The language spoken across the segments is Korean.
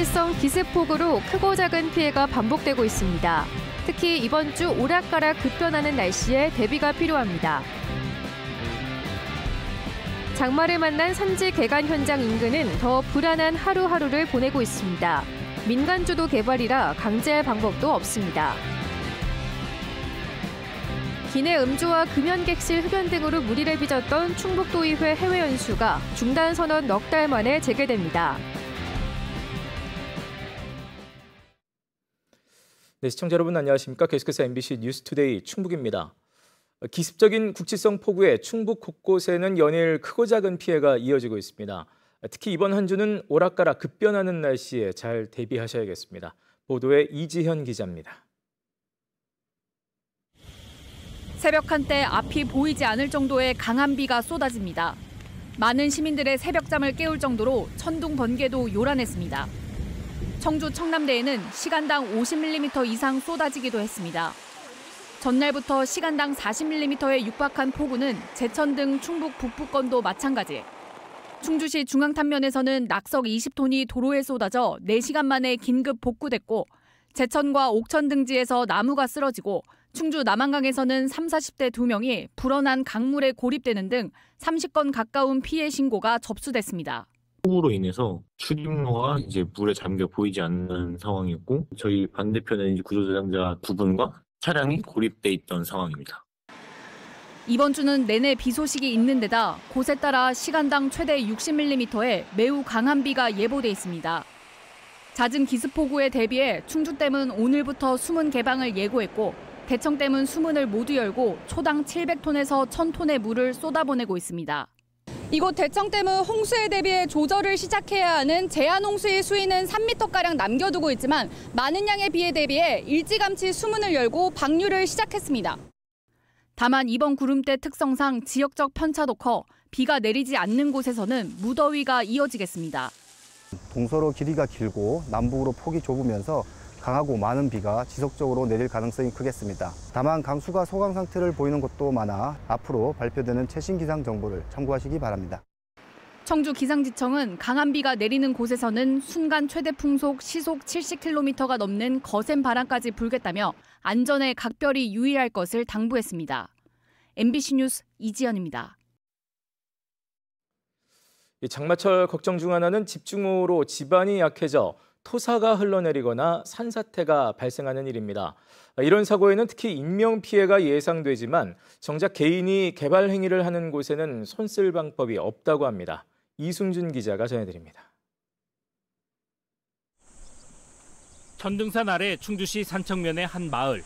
국지성 기습폭우로 크고 작은 피해가 반복되고 있습니다. 특히 이번 주 오락가락 급변하는 날씨에 대비가 필요합니다. 장마를 만난 산지 개간 현장 인근은 더 불안한 하루하루를 보내고 있습니다. 민간주도 개발이라 강제할 방법도 없습니다. 기내 음주와 금연객실 흡연 등으로 무리를 빚었던 충북도의회 해외 연수가 중단 선언 넉 달 만에 재개됩니다. 네, 시청자 여러분 안녕하십니까? 계속해서 MBC 뉴스투데이 충북입니다. 기습적인 국지성 폭우에 충북 곳곳에는 연일 크고 작은 피해가 이어지고 있습니다. 특히 이번 한 주는 오락가락 급변하는 날씨에 잘 대비하셔야겠습니다. 보도에 이지현 기자입니다. 새벽 한때 앞이 보이지 않을 정도의 강한 비가 쏟아집니다. 많은 시민들의 새벽잠을 깨울 정도로 천둥 번개도 요란했습니다. 청주 청남대에는 시간당 50mm 이상 쏟아지기도 했습니다. 전날부터 시간당 40mm에 육박한 폭우는 제천 등 충북 북부권도 마찬가지. 충주시 중앙탄면에서는 낙석 20톤이 도로에 쏟아져 4시간 만에 긴급 복구됐고 제천과 옥천 등지에서 나무가 쓰러지고 충주 남한강에서는 30, 40대 2명이 불어난 강물에 고립되는 등 30건 가까운 피해 신고가 접수됐습니다. 폭우로 인해서 출입로가 이제 물에 잠겨 보이지 않는 상황이었고 저희 반대편에 구조대장자 2분과 차량이 고립돼 있던 상황입니다. 이번 주는 내내 비 소식이 있는 데다 곳에 따라 시간당 최대 60mm의 매우 강한 비가 예보돼 있습니다. 잦은 기습폭우에 대비해 충주댐은 오늘부터 수문 개방을 예고했고 대청댐은 수문을 모두 열고 초당 700톤에서 1000톤의 물을 쏟아보내고 있습니다. 이곳 대청댐은 홍수에 대비해 조절을 시작해야 하는 제한 홍수의 수위는 3m가량 남겨두고 있지만 많은 양의 비에 대비해 일찌감치 수문을 열고 방류를 시작했습니다. 다만 이번 구름대 특성상 지역적 편차도 커 비가 내리지 않는 곳에서는 무더위가 이어지겠습니다. 동서로 길이가 길고 남북으로 폭이 좁으면서 강하고 많은 비가 지속적으로 내릴 가능성이 크겠습니다. 다만 강수가 소강 상태를 보이는 곳도 많아 앞으로 발표되는 최신 기상 정보를 참고하시기 바랍니다. 청주 기상지청은 강한 비가 내리는 곳에서는 순간 최대 풍속 시속 70km가 넘는 거센 바람까지 불겠다며 안전에 각별히 유의할 것을 당부했습니다. MBC 뉴스 이지연입니다. 장마철 걱정 중 하나는 집중호우로 집안이 약해져 토사가 흘러내리거나 산사태가 발생하는 일입니다. 이런 사고에는 특히 인명피해가 예상되지만 정작 개인이 개발 행위를 하는 곳에는 손쓸 방법이 없다고 합니다. 이승준 기자가 전해드립니다. 천등산 아래 충주시 산청면의 한 마을.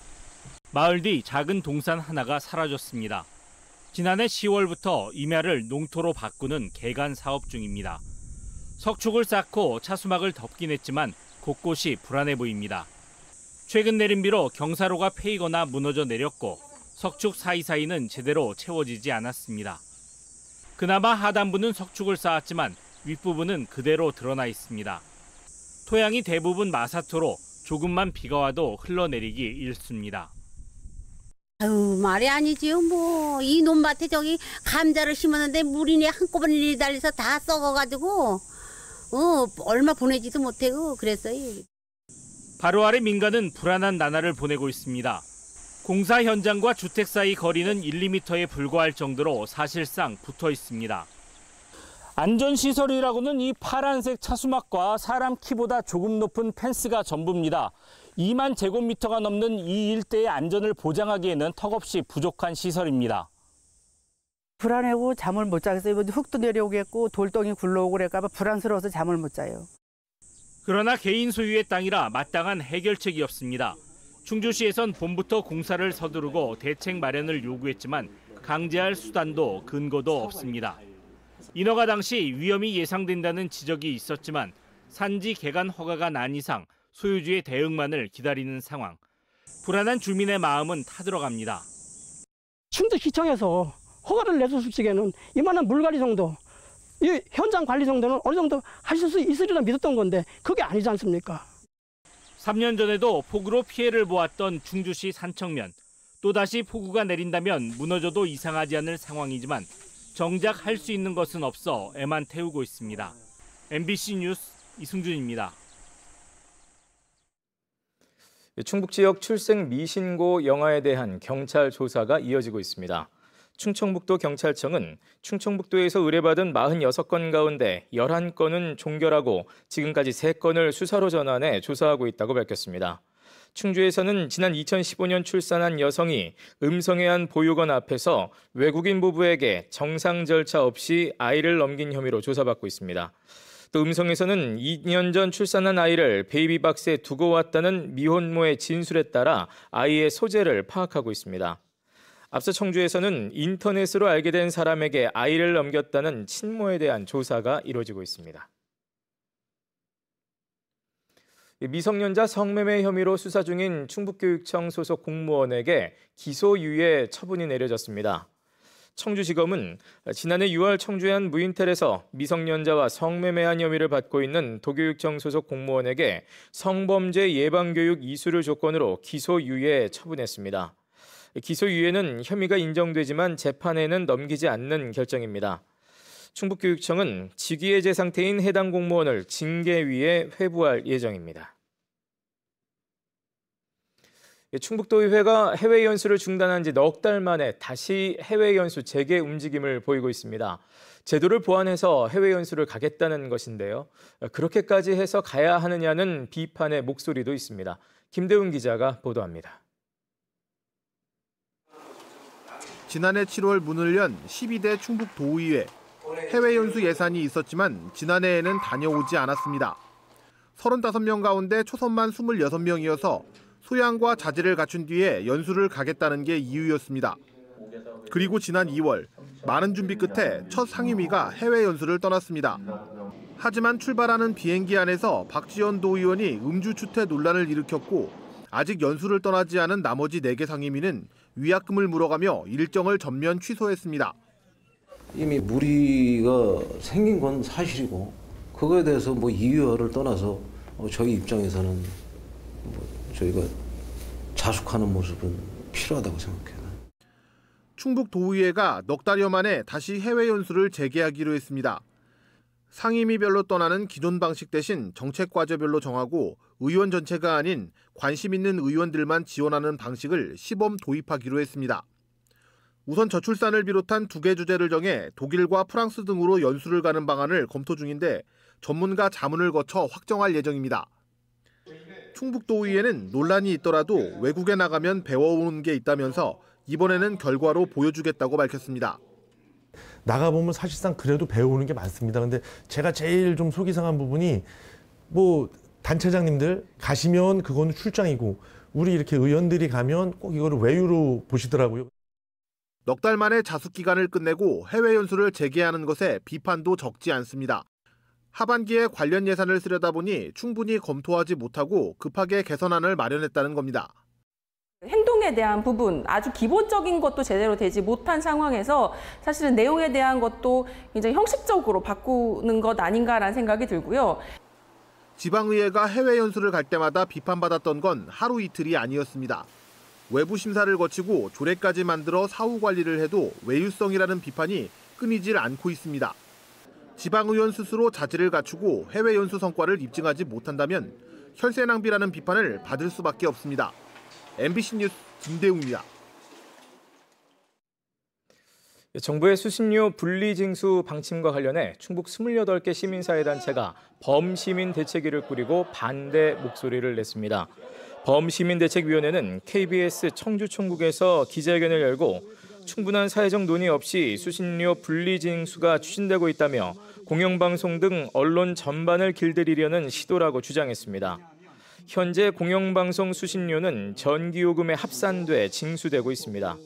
마을 뒤 작은 동산 하나가 사라졌습니다. 지난해 10월부터 임야를 농토로 바꾸는 개간 사업 중입니다. 석축을 쌓고 차수막을 덮긴 했지만 곳곳이 불안해 보입니다. 최근 내린 비로 경사로가 패이거나 무너져 내렸고 석축 사이사이는 제대로 채워지지 않았습니다. 그나마 하단부는 석축을 쌓았지만 윗부분은 그대로 드러나 있습니다. 토양이 대부분 마사토로 조금만 비가 와도 흘러내리기 일쑤입니다. 아유, 말이 아니지요. 뭐 이 논밭에 저기 감자를 심었는데 물이 한꺼번에 내달려서 다 썩어가지고 얼마 보내지도 못하고 그랬어요. 바로 아래 민가는 불안한 나날을 보내고 있습니다. 공사 현장과 주택 사이 거리는 1, 2m에 불과할 정도로 사실상 붙어 있습니다. 안전시설이라고는 이 파란색 차수막과 사람 키보다 조금 높은 펜스가 전부입니다. 2만 제곱미터가 넘는 이 일대의 안전을 보장하기에는 턱없이 부족한 시설입니다. 불안하고 잠을 못 자겠어요. 흙도 내려오겠고 돌덩이 굴러오고 그럴까 봐 불안스러워서 잠을 못 자요. 그러나 개인 소유의 땅이라 마땅한 해결책이 없습니다. 충주시에선 봄부터 공사를 서두르고 대책 마련을 요구했지만 강제할 수단도 근거도 없습니다. 인허가 당시 위험이 예상된다는 지적이 있었지만 산지 개간 허가가 난 이상 소유주의 대응만을 기다리는 상황. 불안한 주민의 마음은 타들어갑니다. 충주시청에서 허가를 내줬을 적에는 이만한 물관리 정도, 이 현장 관리 정도는 어느 정도 하실 수 있으리라 믿었던 건데 그게 아니지 않습니까? 3년 전에도 폭우로 피해를 보았던 충주시 산청면. 또다시 폭우가 내린다면 무너져도 이상하지 않을 상황이지만 정작 할 수 있는 것은 없어 애만 태우고 있습니다. MBC 뉴스 이승준입니다. 충북 지역 출생 미신고 영아에 대한 경찰 조사가 이어지고 있습니다. 충청북도 경찰청은 충청북도에서 의뢰받은 46건 가운데 11건은 종결하고 지금까지 3건을 수사로 전환해 조사하고 있다고 밝혔습니다. 충주에서는 지난 2015년 출산한 여성이 음성애한 보육원 앞에서 외국인 부부에게 정상 절차 없이 아이를 넘긴 혐의로 조사받고 있습니다. 또 음성에서는 2년 전 출산한 아이를 베이비박스에 두고 왔다는 미혼모의 진술에 따라 아이의 소재를 파악하고 있습니다. 앞서 청주에서는 인터넷으로 알게 된 사람에게 아이를 넘겼다는 친모에 대한 조사가 이루어지고 있습니다. 미성년자 성매매 혐의로 수사 중인 충북교육청 소속 공무원에게 기소유예 처분이 내려졌습니다. 청주지검은 지난해 6월 청주의 한 무인텔에서 미성년자와 성매매한 혐의를 받고 있는 도교육청 소속 공무원에게 성범죄 예방교육 이수를 조건으로 기소유예 처분했습니다. 기소유예는 혐의가 인정되지만 재판에는 넘기지 않는 결정입니다. 충북교육청은 직위해제 상태인 해당 공무원을 징계위에 회부할 예정입니다. 충북도의회가 해외 연수를 중단한 지 넉 달 만에 다시 해외 연수 재개 움직임을 보이고 있습니다. 제도를 보완해서 해외 연수를 가겠다는 것인데요. 그렇게까지 해서 가야 하느냐는 비판의 목소리도 있습니다. 김대훈 기자가 보도합니다. 지난해 7월 문을 연 12대 충북도의회. 해외 연수 예산이 있었지만 지난해에는 다녀오지 않았습니다. 35명 가운데 초선만 26명이어서 소양과 자질을 갖춘 뒤에 연수를 가겠다는 게 이유였습니다. 그리고 지난 2월 많은 준비 끝에 첫 상임위가 해외 연수를 떠났습니다. 하지만 출발하는 비행기 안에서 박지원 도의원이 음주 추태 논란을 일으켰고 아직 연수를 떠나지 않은 나머지 4개 상임위는 위약금을 물어가며 일정을 전면 취소했습니다. 이미 무리가 생긴 건 사실이고 그거에 대해서 이유를 떠나서 저희 입장에서는 저희가 자숙하는 모습은 필요하다고 생각해요. 충북도의회가 넉 달여 만에 다시 해외 연수를 재개하기로 했습니다. 상임위별로 떠나는 기존 방식 대신 정책 과제별로 정하고 의원 전체가 아닌 관심 있는 의원들만 지원하는 방식을 시범 도입하기로 했습니다. 우선 저출산을 비롯한 2개 주제를 정해 독일과 프랑스 등으로 연수를 가는 방안을 검토 중인데 전문가 자문을 거쳐 확정할 예정입니다. 충북도의회는 논란이 있더라도 외국에 나가면 배워오는 게 있다면서 이번에는 결과로 보여주겠다고 밝혔습니다. 나가보면 사실상 그래도 배우는 게 많습니다. 근데 제가 제일 좀 속이 상한 부분이 단체장님들 가시면 그거는 출장이고 우리 이렇게 의원들이 가면 꼭 이거를 외유로 보시더라고요. 넉 달 만에 자숙 기간을 끝내고 해외 연수를 재개하는 것에 비판도 적지 않습니다. 하반기에 관련 예산을 쓰려다 보니 충분히 검토하지 못하고 급하게 개선안을 마련했다는 겁니다. 행동에 대한 부분, 아주 기본적인 것도 제대로 되지 못한 상황에서 사실은 내용에 대한 것도 굉장히 형식적으로 바꾸는 것 아닌가라는 생각이 들고요. 지방의회가 해외 연수를 갈 때마다 비판받았던 건 하루 이틀이 아니었습니다. 외부 심사를 거치고 조례까지 만들어 사후 관리를 해도 외유성이라는 비판이 끊이질 않고 있습니다. 지방의원 스스로 자질을 갖추고 해외 연수 성과를 입증하지 못한다면 혈세 낭비라는 비판을 받을 수밖에 없습니다. MBC 뉴스 김대웅입니다. 정부의 수신료 분리징수 방침과 관련해 충북 28개 시민사회단체가 범시민대책위를 꾸리고 반대 목소리를 냈습니다. 범시민대책위원회는 KBS 청주총국에서 기자회견을 열고 충분한 사회적 논의 없이 수신료 분리징수가 추진되고 있다며 공영방송 등 언론 전반을 길들이려는 시도라고 주장했습니다. 현재 공영방송 수신료는 전기요금에 합산돼 징수되고 있습니다.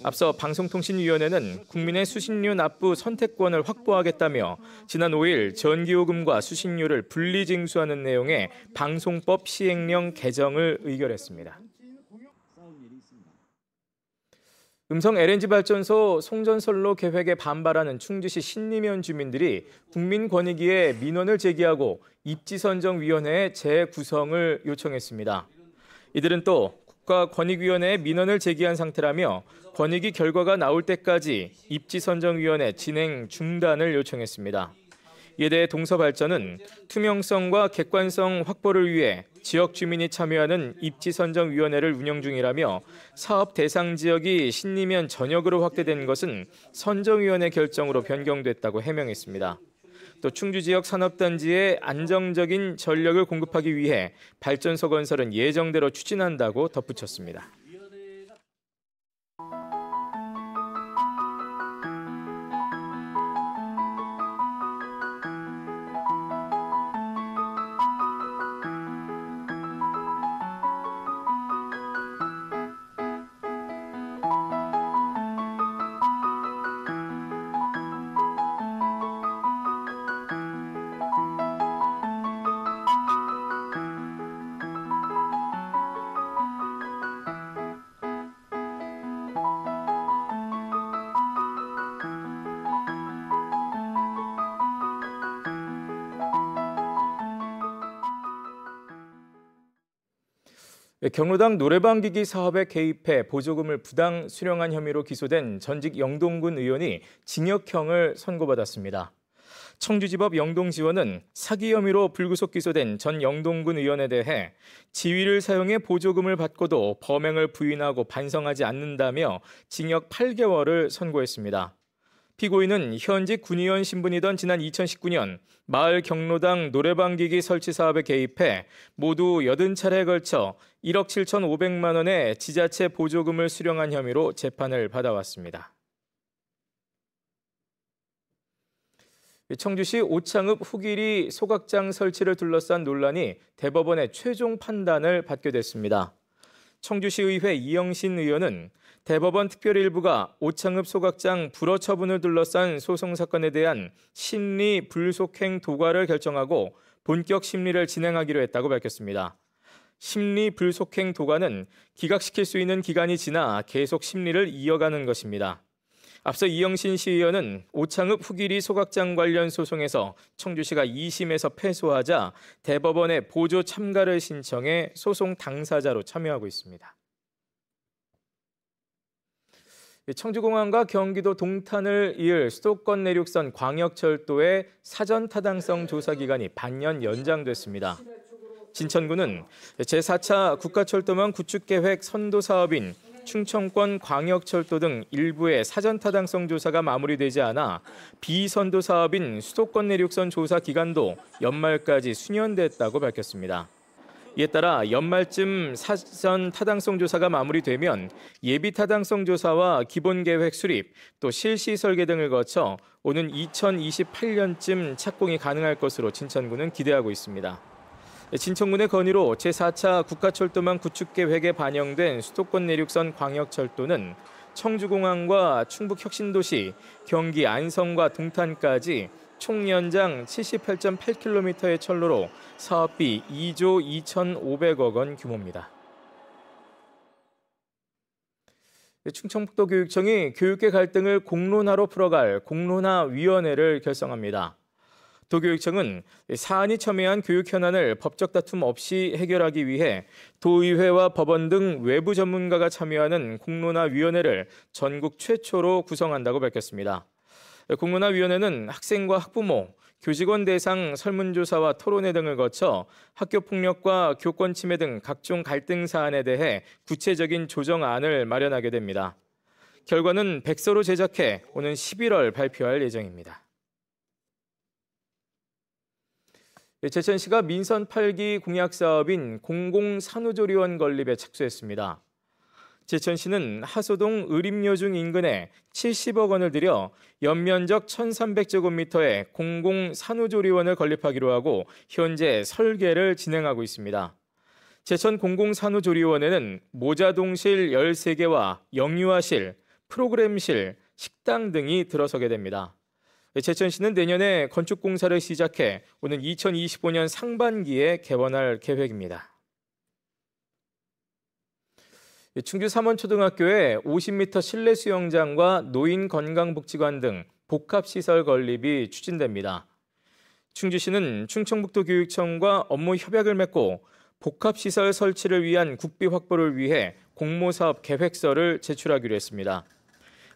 앞서 방송통신위원회는 국민의 수신료 납부 선택권을 확보하겠다며 지난 5일 전기요금과 수신료를 분리징수하는 내용의 방송법 시행령 개정을 의결했습니다. 음성 LNG 발전소 송전선로 계획에 반발하는 충주시 신림면 주민들이 국민권익위에 민원을 제기하고 입지선정위원회의 재구성을 요청했습니다. 이들은 또 국가권익위원회에 민원을 제기한 상태라며 권익위 결과가 나올 때까지 입지선정위원회 진행 중단을 요청했습니다. 이에 대해 동서발전은 투명성과 객관성 확보를 위해 지역 주민이 참여하는 입지선정위원회를 운영 중이라며 사업 대상 지역이 신리면 전역으로 확대된 것은 선정위원회 결정으로 변경됐다고 해명했습니다. 또 충주 지역 산업단지에 안정적인 전력을 공급하기 위해 발전소 건설은 예정대로 추진한다고 덧붙였습니다. 경로당 노래방기기 사업에 개입해 보조금을 부당 수령한 혐의로 기소된 전직 영동군 의원이 징역형을 선고받았습니다. 청주지법 영동지원은 사기 혐의로 불구속 기소된 전 영동군 의원에 대해 지위를 사용해 보조금을 받고도 범행을 부인하고 반성하지 않는다며 징역 8개월을 선고했습니다. 피고인은 현직 군의원 신분이던 지난 2019년 마을 경로당 노래방기기 설치 사업에 개입해 모두 80차례에 걸쳐 1억 7,500만 원의 지자체 보조금을 수령한 혐의로 재판을 받아왔습니다. 청주시 오창읍 후길이 소각장 설치를 둘러싼 논란이 대법원의 최종 판단을 받게 됐습니다. 청주시의회 이영신 의원은 대법원 특별일부가 오창읍 소각장 불허 처분을 둘러싼 소송 사건에 대한 심리 불속행 도과를 결정하고 본격 심리를 진행하기로 했다고 밝혔습니다. 심리 불속행 도과는 기각시킬 수 있는 기간이 지나 계속 심리를 이어가는 것입니다. 앞서 이영신 시의원은 오창읍 후길이 소각장 관련 소송에서 청주시가 2심에서 패소하자 대법원에 보조 참가를 신청해 소송 당사자로 참여하고 있습니다. 청주공항과 경기도 동탄을 이을 수도권 내륙선 광역철도의 사전 타당성 조사 기간이 반년 연장됐습니다. 진천구는 제4차 국가철도망 구축계획 선도 사업인 충청권 광역철도 등 일부의 사전 타당성 조사가 마무리되지 않아 비선도 사업인 수도권 내륙선 조사 기간도 연말까지 수년됐다고 밝혔습니다. 이에 따라 연말쯤 사전 타당성 조사가 마무리되면 예비 타당성 조사와 기본계획 수립, 또 실시 설계 등을 거쳐 오는 2028년쯤 착공이 가능할 것으로 진천구는 기대하고 있습니다. 진천군의 건의로 제4차 국가철도망 구축계획에 반영된 수도권 내륙선 광역철도는 청주공항과 충북혁신도시, 경기 안성과 동탄까지 총 연장 78.8km의 철로로 사업비 2조 2,500억 원 규모입니다. 충청북도교육청이 교육계 갈등을 공론화로 풀어갈 공론화위원회를 결성합니다. 도교육청은 사안이 첨예한 교육 현안을 법적 다툼 없이 해결하기 위해 도의회와 법원 등 외부 전문가가 참여하는 공론화위원회를 전국 최초로 구성한다고 밝혔습니다. 공론화위원회는 학생과 학부모, 교직원 대상 설문조사와 토론회 등을 거쳐 학교폭력과 교권 침해 등 각종 갈등 사안에 대해 구체적인 조정안을 마련하게 됩니다. 결과는 백서로 제작해 오는 11월 발표할 예정입니다. 제천시가 민선 8기 공약 사업인 공공산후조리원 건립에 착수했습니다. 제천시는 하소동 의림여중 인근에 70억 원을 들여 연면적 1,300제곱미터의 공공산후조리원을 건립하기로 하고 현재 설계를 진행하고 있습니다. 제천 공공산후조리원에는 모자동실 13개와 영유아실, 프로그램실, 식당 등이 들어서게 됩니다. 제천시는 내년에 건축공사를 시작해 오는 2025년 상반기에 개원할 계획입니다. 충주 삼원초등학교에 50m 실내 수영장과 노인건강복지관 등 복합시설 건립이 추진됩니다. 충주시는 충청북도교육청과 업무 협약을 맺고 복합시설 설치를 위한 국비 확보를 위해 공모사업 계획서를 제출하기로 했습니다.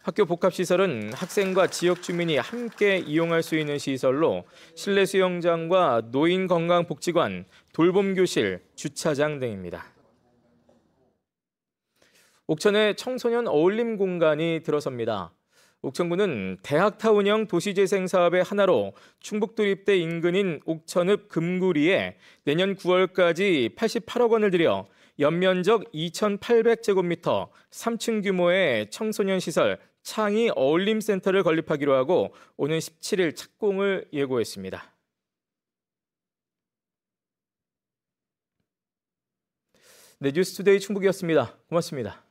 학교 복합시설은 학생과 지역 주민이 함께 이용할 수 있는 시설로 실내 수영장과 노인건강복지관, 돌봄교실, 주차장 등입니다. 옥천에 청소년 어울림 공간이 들어섭니다. 옥천구는 대학타운형 도시재생 사업의 하나로 충북도립대 인근인 옥천읍 금구리에 내년 9월까지 88억 원을 들여 연면적 2,800제곱미터 3층 규모의 청소년 시설 창의 어울림센터를 건립하기로 하고 오는 17일 착공을 예고했습니다. 네, 뉴스투데이 충북이었습니다. 고맙습니다.